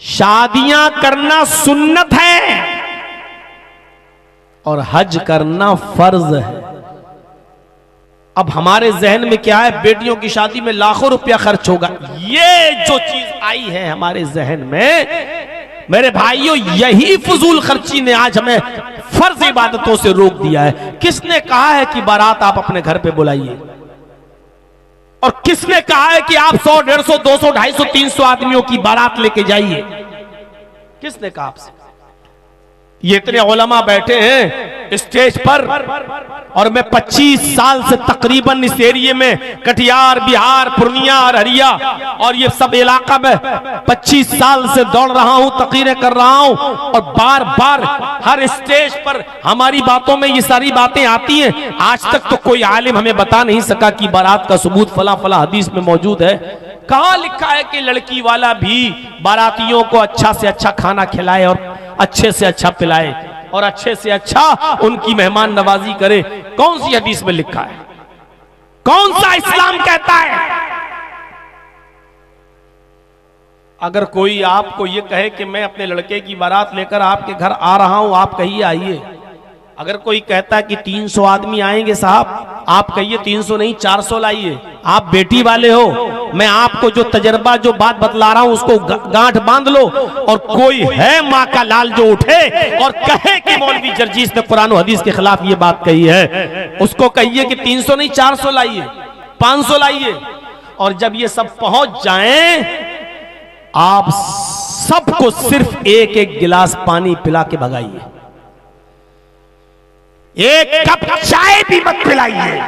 शादियां करना सुन्नत है और हज करना फर्ज है। अब हमारे जहन में क्या है, बेटियों की शादी में लाखों रुपया खर्च होगा, ये जो चीज आई है हमारे जहन में, मेरे भाइयों, यही फजूल खर्ची ने आज हमें फर्ज इबादतों से रोक दिया है। किसने कहा है कि बारात आप अपने घर पे बुलाइए, और किसने कहा है कि आप 100, 150, 200, 250, 300 आदमियों की बारात लेके जाइए? किसने कहा आपसे? ये इतने उलमा बैठे हैं स्टेज पर, और मैं 25 साल से तकरीबन इस एरिया में, कटिहार, बिहार, पूर्णिया, अररिया और ये सब इलाका में 25 साल से दौड़ रहा हूं, तकरीरें कर रहा हूं, और बार बार हर स्टेज पर हमारी बातों में ये सारी बातें आती हैं। आज तक तो कोई आलिम हमें बता नहीं सका कि बारात का सबूत फला फला हदीस में मौजूद है। कहां लिखा है कि लड़की वाला भी बारातियों को अच्छा से अच्छा खाना खिलाए और अच्छे से अच्छा पिलाए और अच्छे से अच्छा उनकी मेहमान नवाजी करे? कौन सी हदीस में लिखा है? कौन सा इस्लाम कहता है? अगर कोई आपको ये कहे कि मैं अपने लड़के की बारात लेकर आपके घर आ रहा हूं, आप कहिए आइए। अगर कोई कहता है कि 300 आदमी आएंगे साहब, आप कहिए 300 नहीं 400 लाइए। आप बेटी वाले हो, मैं आपको जो तजर्बा, जो बात बतला रहा हूं उसको गांठ बांध लो। और कोई है माँ का लाल जो उठे और कहे कि मौलवी जर्जीस ने कुरान और हदीस के खिलाफ ये बात कही है, उसको कहिए कि 300 नहीं 400 लाइए, 500 लाइए। और जब ये सब पहुंच जाएं, आप सबको सिर्फ एक एक गिलास पानी पिला के भगाइए, एक कप चाय भी मत पिलाइए।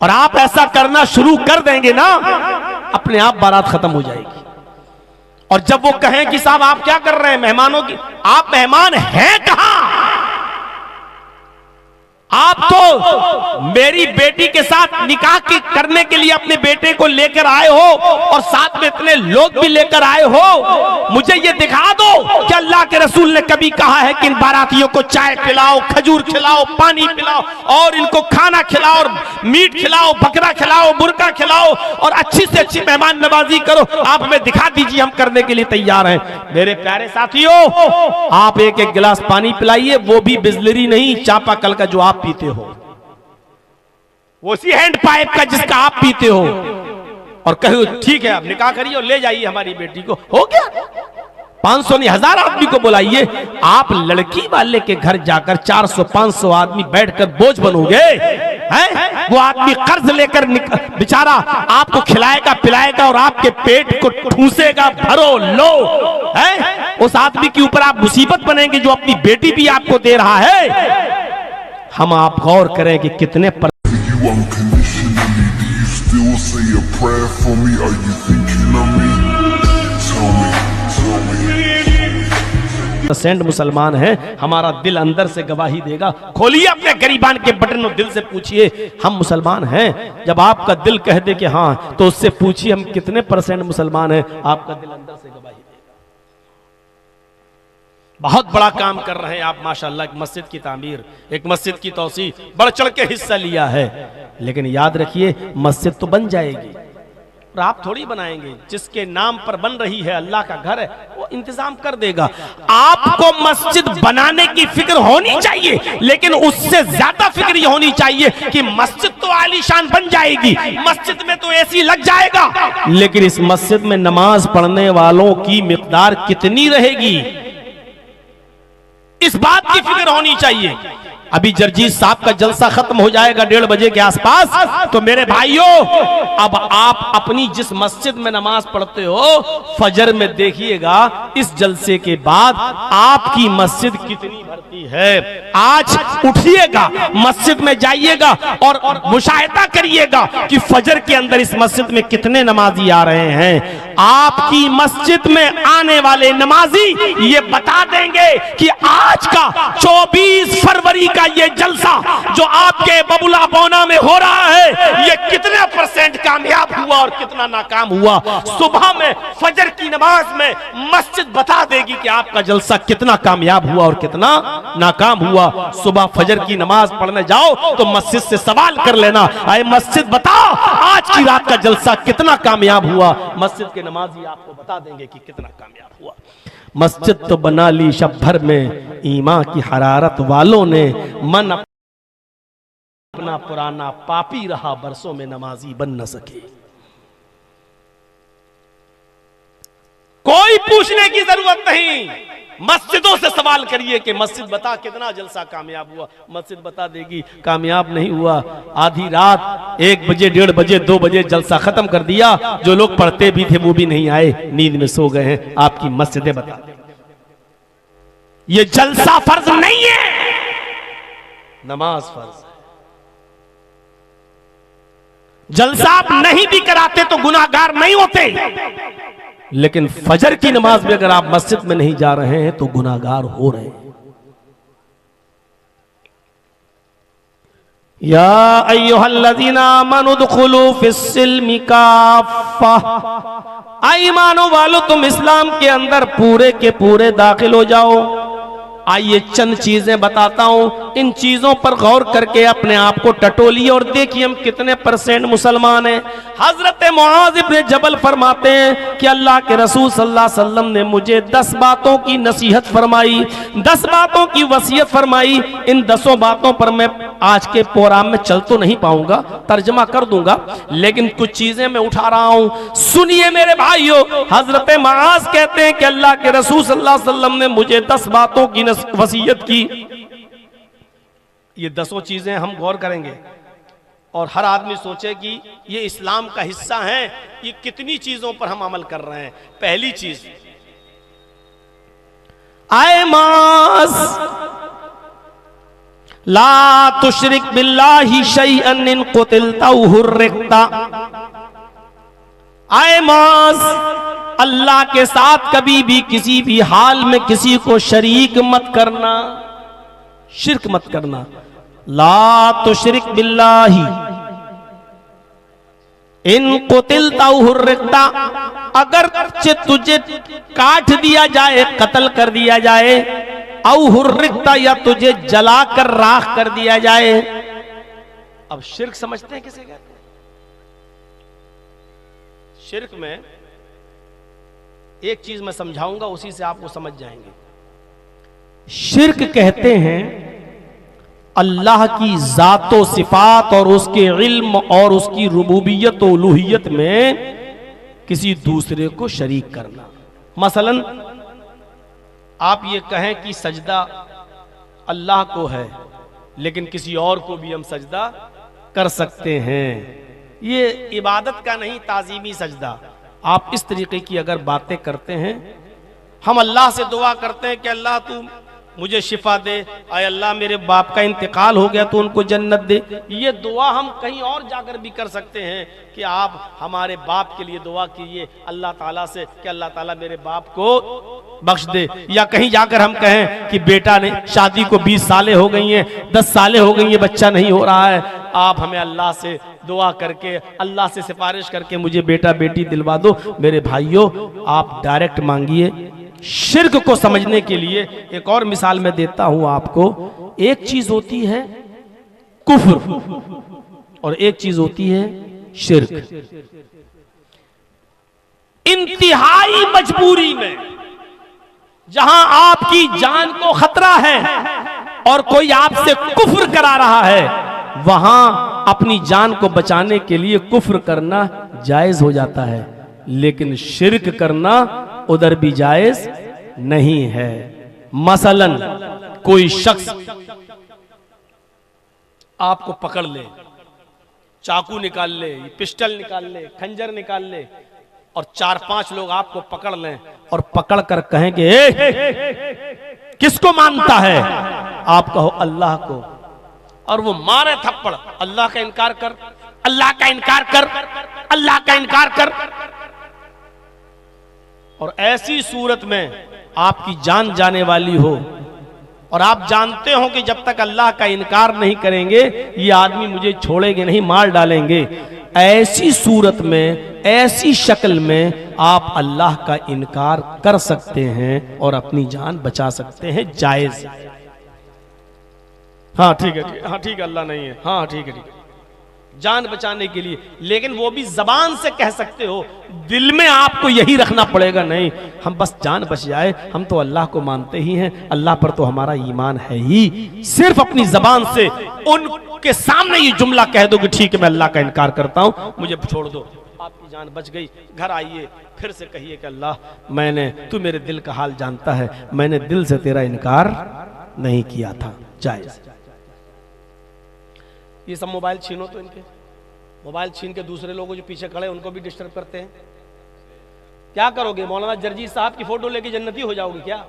और आप ऐसा करना शुरू कर देंगे ना, अपने आप बारात खत्म हो जाएगी। और जब वो कहें कि साहब आप क्या कर रहे हैं मेहमानों की, आप मेहमान हैं कहां? आप तो मेरी बेटी के साथ निकाह करने के लिए अपने बेटे को लेकर आए हो, और साथ में इतने लोग भी लेकर आए हो। मुझे ये दिखा दो कि अल्लाह के रसूल ने कभी कहा है कि इन बारातियों को चाय पिलाओ, खजूर खिलाओ, पानी पिलाओ, और इनको खाना खिलाओ, और मीट खिलाओ, बकरा खिलाओ, मुर्गा खिलाओ, और अच्छी से अच्छी मेहमान नवाजी करो। आप हमें दिखा दीजिए, हम करने के लिए तैयार हैं। मेरे प्यारे साथियों, आप एक एक गिलास पानी पिलाइए, वो भी बिजलरी नहीं, चापाकल का जो आप पीते हो, वो उसी हैंड पाइप का जिसका आप पीते हो, और कहो ठीक है आप निकाह करिए और ले जाइए हमारी बेटी को। हो गया, 500 नहीं 1000 आदमी को बुलाइए। आप लड़की वाले के घर जाकर 400-500 आदमी बैठकर बोझ बनोगे हैं? वो आदमी कर्ज लेकर बेचारा आपको खिलाएगा पिलाएगा और आपके पेट को ठूसेगा, भरो लो है। उस आदमी के ऊपर आप मुसीबत बनेंगे जो अपनी बेटी भी आपको दे रहा है। हम आप गौर करें कि कितने % मुसलमान हैं। हमारा दिल अंदर से गवाही देगा। खोलिए अपने गरीबान के बटन और दिल से पूछिए हम मुसलमान हैं। जब आपका दिल कह दे कि हाँ, तो उससे पूछिए हम कितने % मुसलमान हैं। आपका दिल अंदर से गवाही देगा। बहुत बड़ा काम कर रहे हैं आप माशाअल्लाह। एक मस्जिद की तामीर, एक मस्जिद की तौसी, बढ़ चढ़ के हिस्सा लिया है। लेकिन याद रखिए, मस्जिद तो बन जाएगी और आप थोड़ी बनाएंगे। जिसके नाम पर बन रही है, अल्लाह का घर है, वो इंतजाम कर देगा। आपको मस्जिद बनाने की फिक्र होनी चाहिए, लेकिन उससे ज्यादा फिक्र ये होनी चाहिए कि मस्जिद तो आलीशान बन जाएगी, मस्जिद में तो एसी लग जाएगा, लेकिन इस मस्जिद में नमाज पढ़ने वालों की मिकदार कितनी रहेगी, इस बात की फिक्र होनी चाहिए। अभी जर्जीस साहब का जलसा खत्म हो जाएगा 1:30 बजे के आसपास, तो मेरे भाइयों, अब आप अपनी जिस मस्जिद में नमाज पढ़ते हो, फजर में देखिएगा इस जलसे के बाद आपकी मस्जिद कितनी भरती है। आज उठिएगा, मस्जिद में जाइएगा और मुशाहिदा करिएगा कि फजर के अंदर इस मस्जिद में कितने नमाजी आ रहे हैं। आपकी मस्जिद में आने वाले नमाजी ये बता देंगे कि आज का 24 फरवरी का ये जलसा जो आपके बबुला बोना में हो रहा है, ये कितने % कामयाब हुआ और कितना नाकाम हुआ। सुबह में फजर की नमाज में मस्जिद बता देगी कि आपका जलसा कितना कामयाब हुआ और कितना नाकाम हुआ। सुबह फजर की नमाज पढ़ने जाओ तो मस्जिद से सवाल कर लेना, अरे मस्जिद बताओ आज की की रात का जलसा कितना कामयाब हुआ, मस्जिद के नमाजी आपको बता देंगे कि कितना कामयाब हुआ। मस्जिद तो बना ली शब भर में ईमान की हरारत वालों ने, मन अपना पुराना पापी रहा, बरसों में नमाजी बन न सके। कोई पूछने की जरूरत नहीं, मस्जिदों से सवाल करिए कि मस्जिद बता कितना जलसा कामयाब हुआ, मस्जिद बता देगी कामयाब नहीं हुआ। आधी रात 1 बजे 1:30 बजे 2 बजे जलसा खत्म कर दिया, जो लोग पढ़ते भी थे वो भी नहीं आए, नींद में सो गए हैं। आपकी मस्जिदें बता दें, ये जलसा फर्ज नहीं है, नमाज फर्ज है। जलसा आप नहीं भी कराते तो गुनाहगार नहीं होते, लेकिन फजर की नमाज में अगर आप मस्जिद में नहीं जा रहे हैं तो गुनाहगार हो रहे हैं। या अय्युहल्लज़ीना आमनू दुखुलू फिस्सिल्मि काफ़ा, ईमानो वालो तुम इस्लाम के अंदर पूरे के पूरे दाखिल हो जाओ। आइए चंद चीजें बताता हूं, इन चीजों पर गौर करके अपने आप को टटोलिए और देखिए हम कितने % मुसलमान हैं। हजरत मुआज़ इब्न जबल फरमाते हैं कि अल्लाह के रसूल सल्लल्लाहु अलैहि वसल्लम ने मुझे 10 बातों की नसीहत फरमाई, 10 बातों की वसीयत फरमाई। इन 10 बातों पर मैं आज के प्रोग्राम में चल तो नहीं पाऊंगा, तर्जमा कर दूंगा, लेकिन कुछ चीजें मैं उठा रहा हूं, सुनिए मेरे भाइयों। हजरत मुआज़ कहते हैं कि अल्लाह के रसूल सल्लल्लाहु अलैहि वसल्लम ने मुझे 10 बातों की वसीयत की। ये 10 चीजें हम गौर करेंगे और हर आदमी सोचे कि ये इस्लाम का हिस्सा है, ये कितनी चीजों पर हम अमल कर रहे हैं। पहली चीज, आए मास ला तुशरिक बिल्लाहि शैअन इन कुतिलता हुर्रिकता। आए मास, अल्लाह के साथ कभी भी किसी भी हाल में किसी को शरीक मत करना, शिर्क मत करना। ला तुशरिक बिल्लाहि इन कुतिलता हुर्रिकता, अगर तुझे काट दिया जाए, कत्ल कर दिया जाए, औ हुर्रिकता या तुझे जलाकर राख कर दिया जाए। अब शिर्क समझते हैं किसे कहते हैं? शिर्क में एक चीज मैं समझाऊंगा, उसी से आपको समझ जाएंगे। शिर्क कहते हैं अल्लाह की जातो सिफात और उसके इल्म और उसकी रुबूबियत और उलूहियत में किसी दूसरे को शरीक करना। मसलन आप ये कहें कि सजदा अल्लाह को है, लेकिन किसी और को भी हम सजदा कर सकते हैं। ये इबादत का नहीं, ताजीमी सजदा। आप इस तरीके की अगर बातें करते हैं, हम अल्लाह से दुआ करते हैं कि अल्लाह तू मुझे शिफा दे, आय अल्लाह मेरे बाप का इंतकाल हो गया तो उनको जन्नत दे। ये दुआ हम कहीं और जाकर भी कर सकते हैं कि आप हमारे बाप के लिए दुआ कीजिए अल्लाह ताला से कि अल्लाह ताला मेरे बाप को बख्श दे। या कहीं जाकर हम कहें कि बेटा ने शादी को 20 सालें हो गई हैं, 10 सालें हो गई हैं, बच्चा नहीं हो रहा है, आप हमें अल्लाह से दुआ करके, अल्लाह से सिफारिश करके मुझे बेटा बेटी दिलवा दो। मेरे भाइयों, आप डायरेक्ट मांगिए। शिर्क को समझने के लिए एक और मिसाल मैं देता हूं आपको। एक चीज होती है कुफ्र और एक चीज होती है शिर्क। इंतहाई मजबूरी में जहां आपकी जान को खतरा है और कोई आपसे कुफ्र करा रहा है, वहां अपनी जान को बचाने के लिए कुफ्र करना जायज हो जाता है, लेकिन शिर्क करना उधर भी जायज नहीं है। मसलन कोई शख्स आपको पकड़ ले, चाकू निकाल ले, पिस्टल निकाल ले, खंजर निकाल ले और 4-5 लोग आपको पकड़ लें और पकड़ कर कहेंगे किसको मानता है? आप कहो अल्लाह को, और वो मारे थप्पड़, अल्लाह का इनकार कर, अल्लाह का इनकार कर, अल्लाह का इनकार कर। और ऐसी सूरत में आपकी जान जाने वाली हो और आप जानते हो कि जब तक अल्लाह का इनकार नहीं करेंगे ये आदमी मुझे छोड़ेंगे नहीं, मार डालेंगे। ऐसी सूरत में, ऐसी शक्ल में आप अल्लाह का इनकार कर सकते हैं और अपनी जान बचा सकते हैं, जायज। हाँ ठीक है, हाँ ठीक है, अल्लाह नहीं है, हाँ ठीक है, ठीक है। जान बचाने के लिए, लेकिन वो भी जबान से कह सकते हो, दिल में आपको यही रखना पड़ेगा, नहीं हम बस जान बच जाए, हम तो अल्लाह को मानते ही हैं, अल्लाह पर तो हमारा ईमान है ही। सिर्फ अपनी जबान से उनके सामने ये जुमला कह दो कि ठीक है मैं अल्लाह का इनकार करता हूं, मुझे छोड़ दो, आपकी जान बच गई। घर आइए फिर से कहिए कि अल्लाह तू मेरे दिल का हाल जानता है, मैंने दिल से तेरा इनकार नहीं किया था। जायज। ये सब मोबाइल छीनो, तो इनके मोबाइल छीन के दूसरे लोगों जो पीछे खड़े उनको भी डिस्टर्ब करते हैं। क्या करोगे? मौलाना जर्जी साहब की फोटो लेके जन्नती हो जाओगे क्या?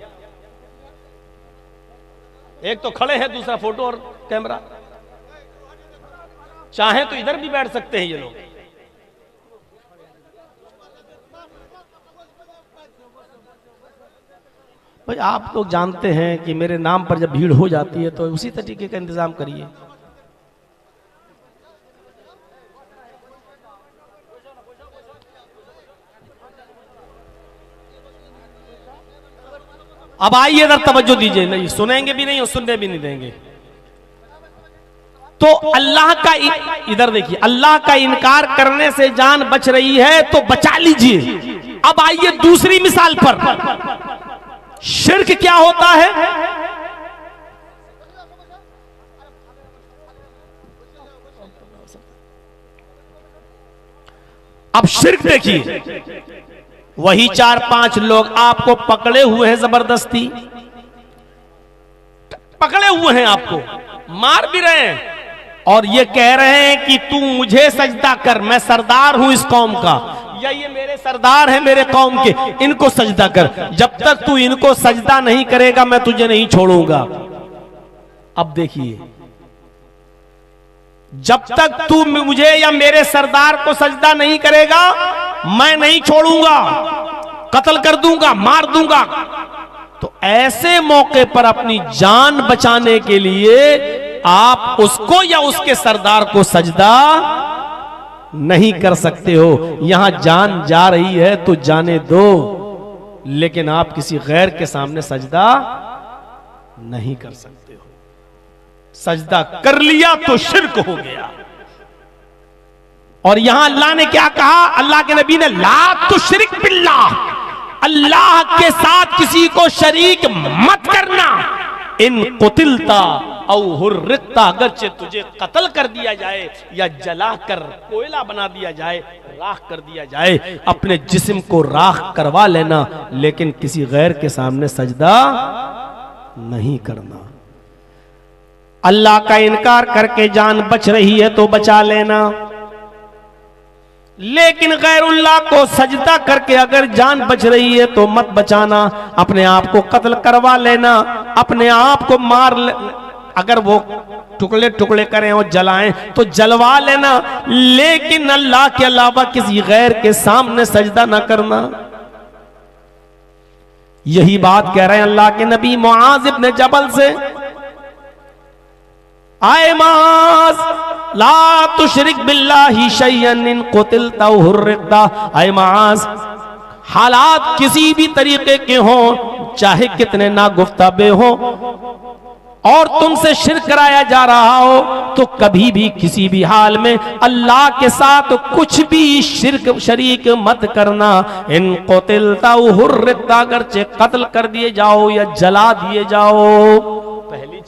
एक तो खड़े हैं, दूसरा फोटो और कैमरा। चाहे तो इधर भी बैठ सकते हैं ये लोग। भाई आप लोग जानते हैं कि मेरे नाम पर जब भीड़ हो जाती है तो उसी तरीके का इंतजाम करिए। अब आइए इधर तवज्जो दीजिए, नहीं सुनेंगे भी नहीं और सुनने भी नहीं देंगे। तो अल्लाह का इधर देखिए, अल्लाह का इनकार करने से जान बच रही है तो बचा लीजिए। अब आइए दूसरी मिसाल पर, शिर्क क्या होता है? अब शिर्क देखिए, वही 4-5 लोग आपको पकड़े हुए हैं, जबरदस्ती पकड़े हुए हैं, आपको मार भी रहे हैं और ये कह रहे हैं कि तू मुझे सजदा कर, मैं सरदार हूं इस कौम का, या ये मेरे सरदार हैं मेरे कौम के, इनको सजदा कर। जब तक तू इनको सजदा नहीं करेगा मैं तुझे नहीं छोड़ूंगा। अब देखिए, जब तक तू मुझे या मेरे सरदार को सजदा नहीं करेगा मैं नहीं छोड़ूंगा, कत्ल कर दूंगा, मार दूंगा। तो ऐसे मौके पर अपनी जान बचाने के लिए आप उसको या उसके सरदार को सजदा नहीं कर सकते हो। यहां जान जा रही है तो जाने दो, लेकिन आप किसी गैर के सामने सजदा नहीं कर सकते हो। सजदा कर लिया तो शिर्क हो गया। और यहां अल्लाह ने क्या कहा? अल्लाह के नबी ने ला तुश्रिक बिल्लाह, अल्लाह के साथ किसी को शरीक मत करना। इन कुतिलता औ हुर्रिता, अगरचे तुझे कत्ल कर दिया जाए या जला कर कोयला बना दिया जाए, राख कर दिया जाए, अपने जिस्म को राख करवा लेना, लेकिन किसी गैर के सामने सजदा नहीं करना। अल्लाह का इनकार करके जान बच रही है तो बचा लेना, लेकिन गैरुल्लाह को सजदा करके अगर जान बच रही है तो मत बचाना। अपने आप को कत्ल करवा लेना, अपने आप को मार ले, अगर वो टुकड़े टुकड़े करें और जलाएं तो जलवा लेना, लेकिन अल्लाह के अलावा किसी गैर के सामने सजदा ना करना। यही बात कह रहे हैं अल्लाह के नबी मुआज इब्न जबल से, आए माज ला तुशरिक बिल्लाहि शैयन इन कुतिलता औ हुर्रिता। आए माज, हालात किसी भी तरीके के हों, चाहे कितने नागुफ्ताबे हो, और तुमसे शिर्क कराया जा रहा हो, तो कभी भी किसी भी हाल में अल्लाह के साथ कुछ भी शिर्क शरीक मत करना। इन कुतिलता औ हुर्रिता, अगरचे कत्ल कर दिए जाओ या जला दिए जाओ। पहली